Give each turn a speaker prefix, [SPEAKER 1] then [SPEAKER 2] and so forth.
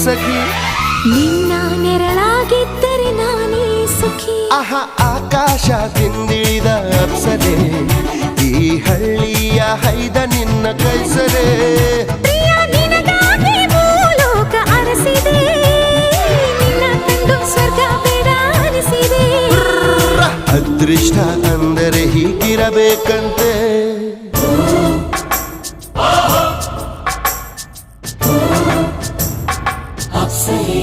[SPEAKER 1] ಸಖಿ
[SPEAKER 2] ನಿನ್ನ ನೆರಳಾಗಿದ್ದರೆ ನಾನೇ ಸುಖಿ
[SPEAKER 1] ಆಕಾಶದಿಂದಿಳಿದ ಅಪ್ಸರೆ ಈ ಹಳ್ಳಿಯ ಹೈದ ನಿನ್ನ ಕೈಸರೆ
[SPEAKER 2] ಪ್ರಿಯ ನಿನಗಾಗಿ ಭೂಲೋಕ ಅರಸಿದೆ ನಿನ್ನ ಕಂಡು ಸ್ವರ್ಗ ಬೇಡ ಅನಿಸಿದೆ
[SPEAKER 1] ಅದೃಷ್ಟ ಅಂದರೆ ಹೀಗಿರಬೇಕಂತೆ
[SPEAKER 2] ಅಪ್ಸರೆ